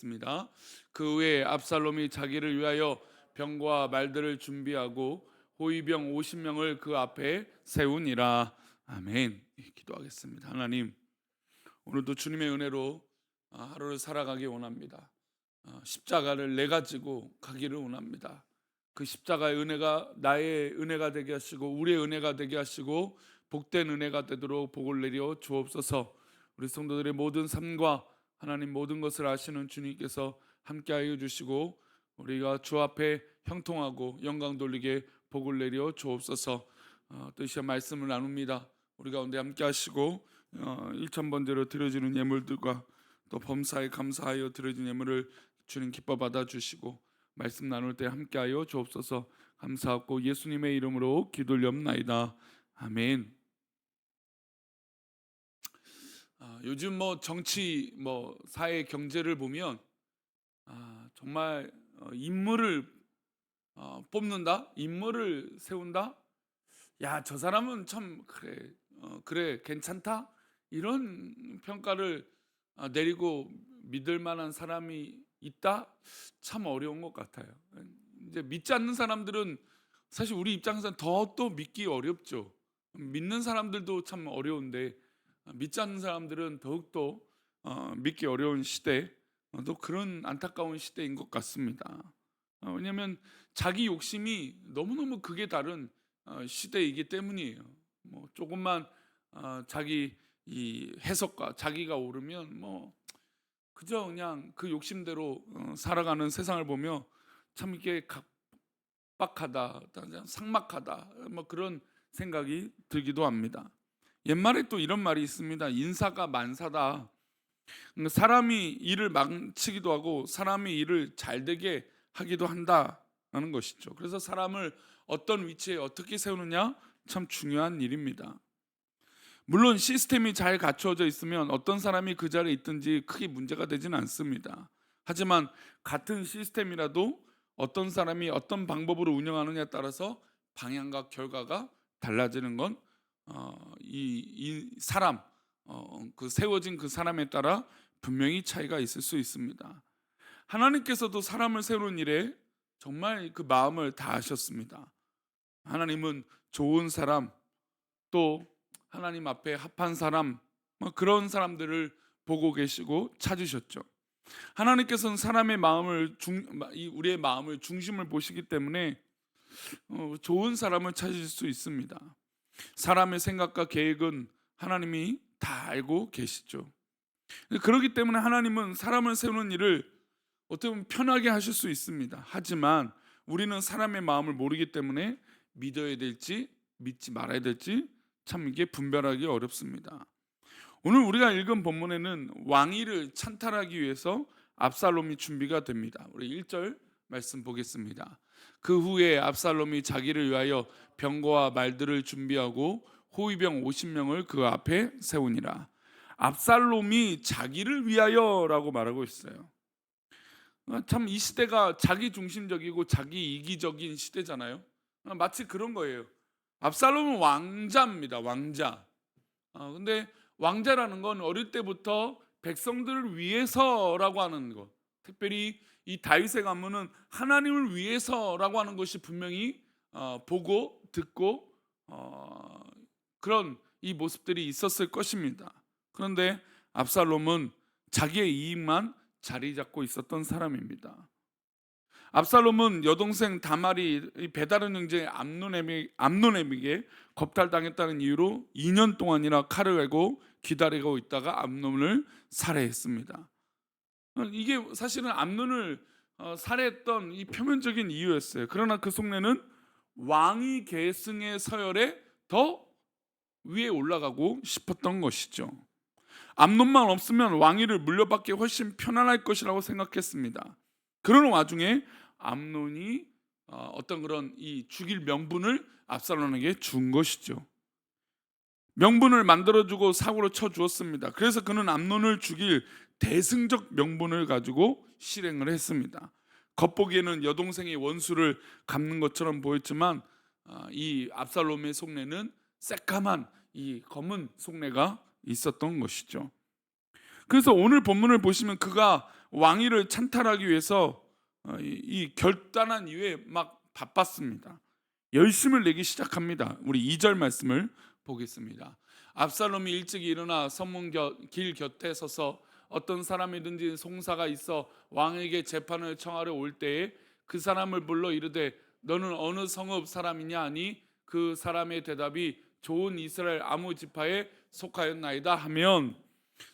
습니다. 그 후에 압살롬이 자기를 위하여 병과 말들을 준비하고 호위병 50명을 그 앞에 세우니라. 아멘. 기도하겠습니다. 하나님, 오늘도 주님의 은혜로 하루를 살아가기 원합니다. 십자가를 내 가지고 가기를 원합니다. 그 십자가의 은혜가 나의 은혜가 되게 하시고 우리의 은혜가 되게 하시고 복된 은혜가 되도록 복을 내려 주옵소서. 우리 성도들의 모든 삶과 하나님 모든 것을 아시는 주님께서 함께하여 주시고 우리가 주 앞에 형통하고 영광 돌리게 복을 내려 주옵소서. 또 이 시간 말씀을 나눕니다. 우리 가운데 함께하시고 1,000번대로 드려지는 예물들과 또 범사에 감사하여 드려진 예물을 주님 기뻐 받아주시고 말씀 나눌 때 함께하여 주옵소서. 감사하고 예수님의 이름으로 기도올리옵나이다. 아멘. 요즘 정치 사회 경제를 보면 정말 인물을 뽑는다, 인물을 세운다. 야, 저 사람은 참 그래 괜찮다 이런 평가를 내리고 믿을 만한 사람이 있다? 참 어려운 것 같아요. 이제 믿지 않는 사람들은 사실 우리 입장에서는 더 또 믿기 어렵죠. 믿는 사람들도 참 어려운데 믿지 않는 사람들은 더욱더 믿기 어려운 시대, 또 그런 안타까운 시대인 것 같습니다. 왜냐하면 자기 욕심이 너무너무 극에 다른 시대이기 때문이에요. 조금만 자기 이 해석과 자기가 오르면 그저 그냥 그 욕심대로 살아가는 세상을 보며 참 이게 각박하다, 삭막하다, 그런 생각이 들기도 합니다. 옛말에 또 이런 말이 있습니다. 인사가 만사다. 사람이 일을 망치기도 하고 사람이 일을 잘 되게 하기도 한다는 것이죠. 그래서 사람을 어떤 위치에 어떻게 세우느냐 참 중요한 일입니다. 물론 시스템이 잘 갖춰져 있으면 어떤 사람이 그 자리에 있든지 크게 문제가 되지는 않습니다. 하지만 같은 시스템이라도 어떤 사람이 어떤 방법으로 운영하느냐에 따라서 방향과 결과가 달라지는 건 이 사람, 그 세워진 그 사람에 따라 분명히 차이가 있을 수 있습니다. 하나님께서도 사람을 세우는 일에 정말 그 마음을 다하셨습니다. 하나님은 좋은 사람, 또 하나님 앞에 합한 사람, 그런 사람들을 보고 계시고 찾으셨죠. 하나님께서는 사람의 마음을 우리의 마음을 중심을 보시기 때문에 좋은 사람을 찾으실 수 있습니다. 사람의 생각과 계획은 하나님이 다 알고 계시죠. 그렇기 때문에 하나님은 사람을 세우는 일을 어떻게 보면 편하게 하실 수 있습니다. 하지만 우리는 사람의 마음을 모르기 때문에 믿어야 될지 믿지 말아야 될지 참 이게 분별하기 어렵습니다. 오늘 우리가 읽은 본문에는 왕위를 찬탈하기 위해서 압살롬이 준비가 됩니다. 우리 1절 말씀 보겠습니다. 그 후에 압살롬이 자기를 위하여 병거와 말들을 준비하고 호위병 50명을 그 앞에 세우니라. 압살롬이 자기를 위하여라고 말하고 있어요. 참 이 시대가 자기 중심적이고 자기 이기적인 시대잖아요. 마치 그런 거예요. 압살롬은 왕자입니다. 왕자. 근데 왕자라는 건 어릴 때부터 백성들을 위해서라고 하는 것, 특별히 이 다윗의 가문은 하나님을 위해서라고 하는 것이 분명히 보고 듣고 그런 이 모습들이 있었을 것입니다. 그런데 압살롬은 자기의 이익만 자리 잡고 있었던 사람입니다. 압살롬은 여동생 다말이 배다른 형제 암논에게 겁탈당했다는 이유로 2년 동안이나 칼을 갈고 기다리고 있다가 암논을 살해했습니다. 이게 사실은 암논을 살해했던 이 표면적인 이유였어요. 그러나 그 속내는 왕위 계승의 서열에 더 위에 올라가고 싶었던 것이죠. 암논만 없으면 왕위를 물려받기 훨씬 편안할 것이라고 생각했습니다. 그런 와중에 암논이 어떤 그런 이 죽일 명분을 압살롬에게 준 것이죠. 명분을 만들어주고 사고로 쳐주었습니다. 그래서 그는 암논을 죽일 대승적 명분을 가지고 실행을 했습니다. 겉보기에는 여동생의 원수를 갚는 것처럼 보였지만 이 압살롬의 속내는 새까만 이 검은 속내가 있었던 것이죠. 그래서 오늘 본문을 보시면 그가 왕위를 찬탈하기 위해서 이 결단한 이후에 막 바빴습니다. 열심을 내기 시작합니다. 우리 2절 말씀을 보겠습니다. 압살롬이 일찍 일어나 성문 길 곁에 서서 어떤 사람이든지 송사가 있어 왕에게 재판을 청하러 올 때에 그 사람을 불러 이르되 너는 어느 성읍 사람이냐 하니 그 사람의 대답이 좋은 이스라엘 아무 지파에 속하였나이다 하면,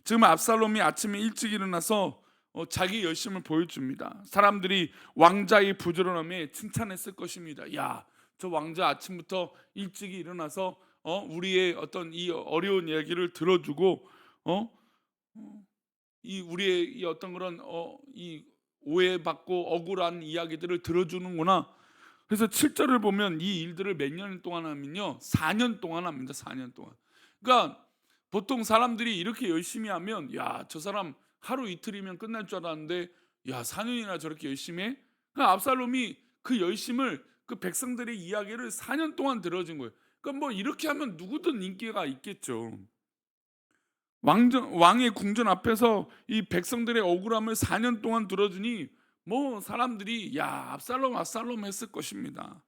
지금 압살롬이 아침에 일찍 일어나서 자기 열심을 보여줍니다. 사람들이 왕자의 부지런함에 칭찬했을 것입니다. 야, 저 왕자 아침부터 일찍 일어나서 우리의 어떤 이 어려운 이야기를 들어주고 이 우리의 이 어떤 그런 이 오해받고 억울한 이야기들을 들어주는구나. 그래서 7절을 보면 이 일들을 몇 년 동안 하면요, 4년 동안 합니다. 4년 동안. 그러니까 보통 사람들이 이렇게 열심히 하면 야, 저 사람 하루 이틀이면 끝날 줄 알았는데 야, 4년이나 저렇게 열심히 해? 그러니까 압살롬이 그 열심을, 그 백성들의 이야기를 4년 동안 들어준 거예요. 그러니까 뭐 이렇게 하면 누구든 인기가 있겠죠. 왕의 궁전 앞에서 이 백성들의 억울함을 4년 동안 들어주니 뭐 사람들이 야, 압살롬 했을 것입니다.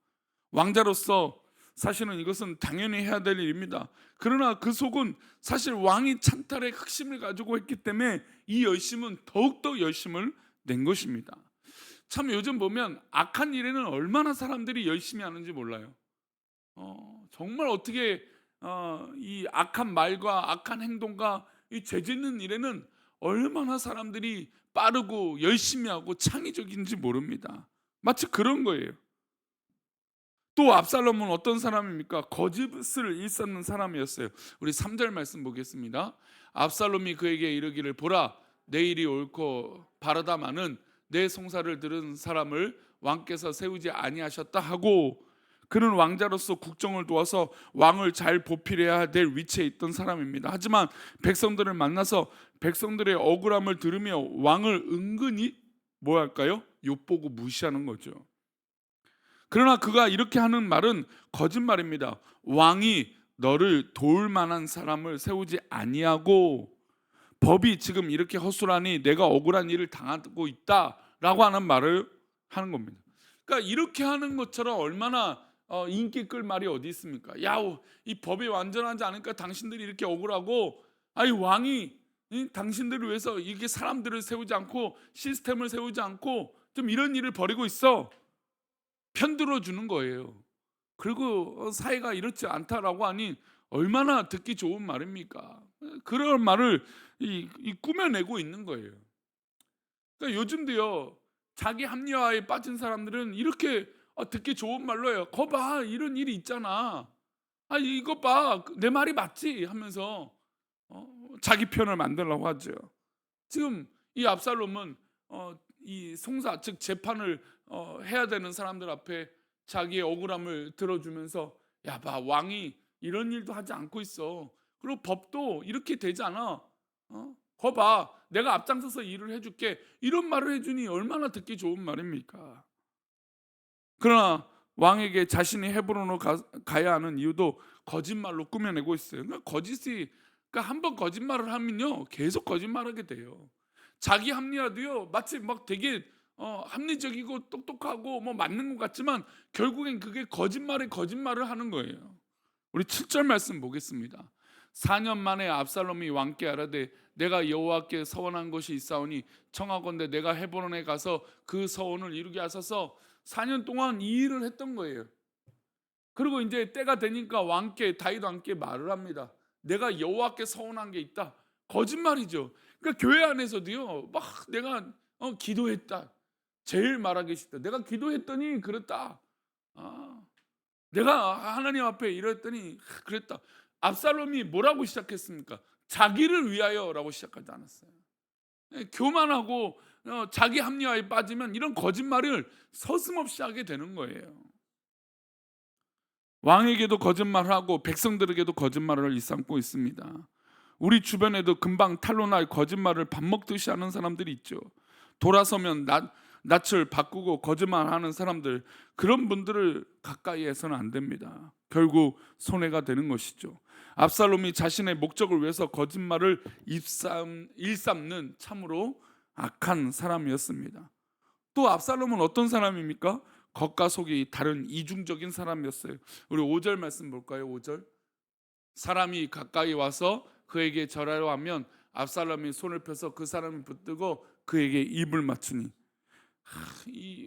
왕자로서 사실은 이것은 당연히 해야 될 일입니다. 그러나 그 속은 사실 왕이 찬탈의核심을 가지고 했기 때문에 이 열심은 더욱더 열심을 낸 것입니다. 참 요즘 보면 악한 일에는 얼마나 사람들이 열심히 하는지 몰라요. 정말 어떻게 이 악한 말과 악한 행동과 이 죄짓는 일에는 얼마나 사람들이 빠르고 열심히 하고 창의적인지 모릅니다. 마치 그런 거예요. 또 압살롬은 어떤 사람입니까? 거짓을 일삼는 사람이었어요. 우리 3절 말씀 보겠습니다. 압살롬이 그에게 이르기를 보라, 내 일이 옳고 바르다마는 내 송사를 들은 사람을 왕께서 세우지 아니하셨다 하고, 그는 왕자로서 국정을 도와서 왕을 잘 보필해야 될 위치에 있던 사람입니다. 하지만 백성들을 만나서 백성들의 억울함을 들으며 왕을 은근히 뭐 할까요? 엿보고 무시하는 거죠. 그러나 그가 이렇게 하는 말은 거짓말입니다. 왕이 너를 도울 만한 사람을 세우지 아니하고 법이 지금 이렇게 허술하니 내가 억울한 일을 당하고 있다라고 하는 말을 하는 겁니다. 그러니까 이렇게 하는 것처럼 얼마나 인기 끌 말이 어디 있습니까? 야, 이 법이 완전하지 않으니까 당신들이 이렇게 억울하고, 아니 왕이 당신들을 위해서 이게 사람들을 세우지 않고 시스템을 세우지 않고 좀 이런 일을 벌이고 있어. 편들어 주는 거예요. 그리고 사회가 이렇지 않다라고 하니 얼마나 듣기 좋은 말입니까? 그런 말을 꾸며내고 있는 거예요. 그러니까 요즘도요, 자기 합리화에 빠진 사람들은 이렇게 듣기 좋은 말로 해요. 거 봐, 이런 일이 있잖아. 아, 이거 봐, 내 말이 맞지 하면서 자기 편을 만들려고 하죠. 지금 이 압살롬은 이 송사, 즉 재판을 해야 되는 사람들 앞에 자기의 억울함을 들어주면서 야, 봐, 왕이 이런 일도 하지 않고 있어. 그리고 법도 이렇게 되지 않아. 거 봐, 내가 앞장서서 일을 해줄게. 이런 말을 해주니 얼마나 듣기 좋은 말입니까? 그러나 왕에게 자신이 헤브론으로 가야 하는 이유도 거짓말로 꾸며내고 있어요. 그러니까 그러니까 한번 거짓말을 하면요, 계속 거짓말하게 돼요. 자기 합리화도요, 마치 막 되게 합리적이고 똑똑하고 뭐 맞는 것 같지만 결국엔 그게 거짓말을 하는 거예요. 우리 7절 말씀 보겠습니다. 4년 만에 압살롬이 왕께 아뢰되 내가 여호와께 서원한 것이 있사오니 청하건대 내가 헤브론에 가서 그 서원을 이루게 하소서. 4년 동안 이 일을 했던 거예요. 그리고 이제 때가 되니까 다윗 왕께 말을 합니다. 내가 여호와께 서원한 게 있다. 거짓말이죠. 그러니까 교회 안에서도요, 막 내가 기도했다. 제일 말하기 싫다. 내가 기도했더니 그랬다. 내가 하나님 앞에 이랬더니 그랬다. 압살롬이 뭐라고 시작했습니까? 자기를 위하여라고 시작하지 않았어요. 교만하고 자기 합리화에 빠지면 이런 거짓말을 서슴없이 하게 되는 거예요. 왕에게도 거짓말하고 백성들에게도 거짓말을 일삼고 있습니다. 우리 주변에도 금방 탄로날 거짓말을 밥 먹듯이 하는 사람들이 있죠. 돌아서면 낯을 바꾸고 거짓말하는 사람들, 그런 분들을 가까이 해서는 안 됩니다. 결국 손해가 되는 것이죠. 압살롬이 자신의 목적을 위해서 거짓말을 일삼는 참으로 악한 사람이었습니다. 또 압살롬은 어떤 사람입니까? 겉과 속이 다른 이중적인 사람이었어요. 우리 5절 말씀 볼까요? 5절. 사람이 가까이 와서 그에게 절하려 하면 압살롬이 손을 펴서 그 사람을 붙들고 그에게 입을 맞추니,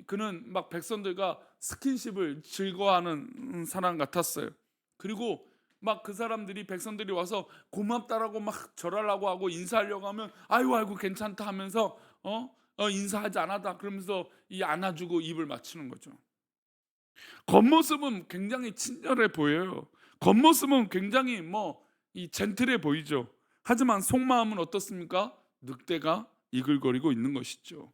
그는 막 백성들과 스킨십을 즐거워하는 사람 같았어요. 그리고 막 그 사람들이, 백성들이 와서 고맙다라고 막 절하려고 하고 인사하려고 하면 아이고 아이고 괜찮다 하면서 인사하지 않았다 그러면서 이 안아주고 입을 맞추는 거죠. 겉모습은 굉장히 친절해 보여요. 겉모습은 굉장히 이 젠틀해 보이죠. 하지만 속마음은 어떻습니까? 늑대가 이글거리고 있는 것이죠.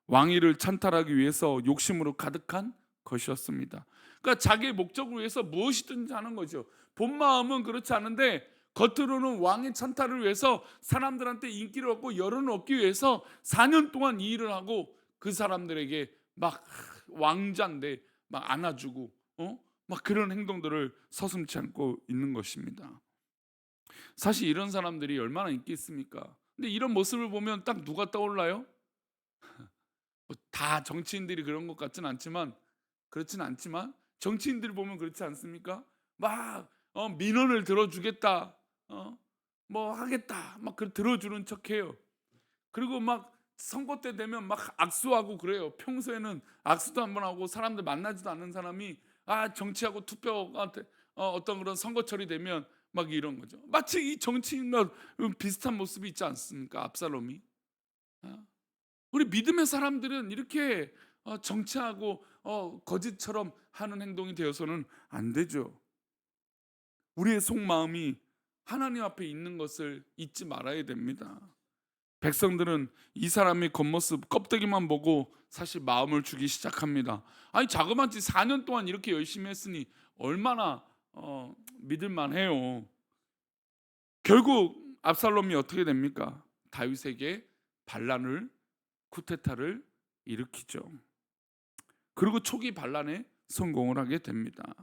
왕위를 찬탈하기 위해서 욕심으로 가득한 것이었습니다. 그러니까 자기의 목적을 위해서 무엇이든지 하는 거죠. 본 마음은 그렇지 않은데 겉으로는 왕의 찬탈을 위해서 사람들한테 인기를 얻고 여론을 얻기 위해서 4년 동안 이 일을 하고 그 사람들에게 막 왕자인데 막 안아주고 막 그런 행동들을 서슴지 않고 있는 것입니다. 사실 이런 사람들이 얼마나 인기 있습니까? 근데 이런 모습을 보면 딱 누가 떠올라요? 다 정치인들이 그런 것 같진 않지만, 정치인들 보면 그렇지 않습니까? 막 민원을 들어주겠다, 뭐 하겠다, 막 들어주는 척해요. 그리고 막 선거 때 되면 막 악수하고 그래요. 평소에는 악수도 한 번 하고 사람들 만나지도 않는 사람이 정치하고 투표가 어떤 그런 선거철이 되면 막 이런 거죠. 마치 이 정치인과 비슷한 모습이 있지 않습니까? 압살롬이. 어? 우리 믿음의 사람들은 이렇게 정치하고 거짓처럼 하는 행동이 되어서는 안 되죠. 우리의 속마음이 하나님 앞에 있는 것을 잊지 말아야 됩니다. 백성들은 이 사람의 겉모습 껍데기만 보고 사실 마음을 주기 시작합니다. 아니 자그마치 4년 동안 이렇게 열심히 했으니 얼마나 믿을만해요. 결국 압살롬이 어떻게 됩니까? 다윗에게 반란을, 쿠데타를 일으키죠. 그리고 초기 반란에 성공을 하게 됩니다.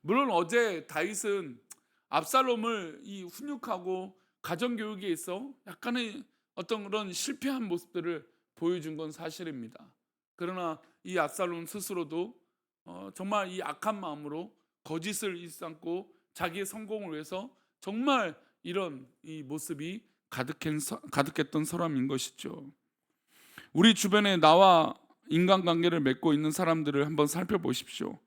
물론 어제 다윗은 압살롬을 이 훈육하고 가정 교육에 있어 약간의 어떤 그런 실패한 모습들을 보여준 건 사실입니다. 그러나 이 압살롬 스스로도 정말 이 악한 마음으로 거짓을 일삼고 자기의 성공을 위해서 정말 이런 이 모습이 가득했던 사람인 것이죠. 우리 주변에 나와 인간관계를 맺고 있는 사람들을 한번 살펴보십시오.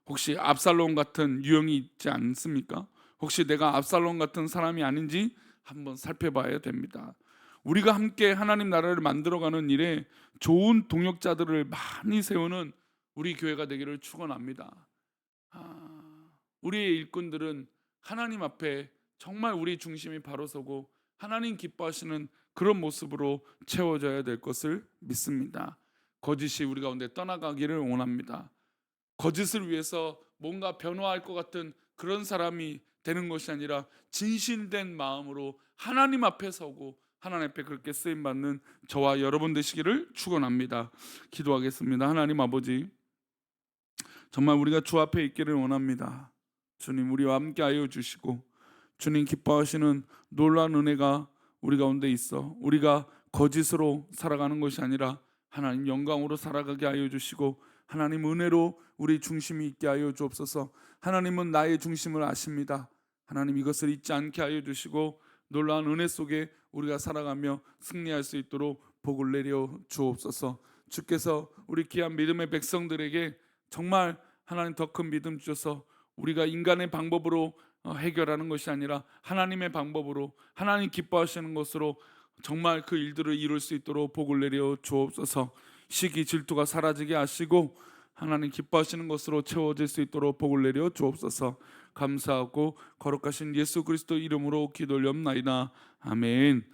혹시 압살롬 같은 유형이 있지 않습니까? 혹시 내가 압살롬 같은 사람이 아닌지 한번 살펴봐야 됩니다. 우리가 함께 하나님 나라를 만들어가는 일에 좋은 동역자들을 많이 세우는 우리 교회가 되기를 축원합니다. 우리의 일꾼들은 하나님 앞에 정말 우리 중심이 바로 서고 하나님 기뻐하시는 그런 모습으로 채워져야 될 것을 믿습니다. 거짓이 우리 가운데 떠나가기를 원합니다. 거짓을 위해서 뭔가 변화할 것 같은 그런 사람이 되는 것이 아니라 진실된 마음으로 하나님 앞에 서고 하나님 앞에 그렇게 쓰임 받는 저와 여러분 되시기를 축원합니다. 기도하겠습니다. 하나님 아버지, 정말 우리가 주 앞에 있기를 원합니다. 주님, 우리와 함께 하여 주시고 주님 기뻐하시는 놀라운 은혜가 우리 가운데 있어 우리가 거짓으로 살아가는 것이 아니라 하나님 영광으로 살아가게 하여 주시고 하나님 은혜로 우리 중심이 있게 하여 주옵소서. 하나님은 나의 중심을 아십니다. 하나님 이것을 잊지 않게 하여 주시고 놀라운 은혜 속에 우리가 살아가며 승리할 수 있도록 복을 내려 주옵소서. 주께서 우리 귀한 믿음의 백성들에게 정말 하나님 더 큰 믿음 주셔서 우리가 인간의 방법으로 해결하는 것이 아니라 하나님의 방법으로 하나님 기뻐하시는 것으로 정말 그 일들을 이룰 수 있도록 복을 내려 주옵소서. 시기 질투가 사라지게 하시고 하나님 기뻐하시는 것으로 채워질 수 있도록 복을 내려 주옵소서. 감사하고 거룩하신 예수 그리스도 이름으로 기도 올리옵나이다. 아멘.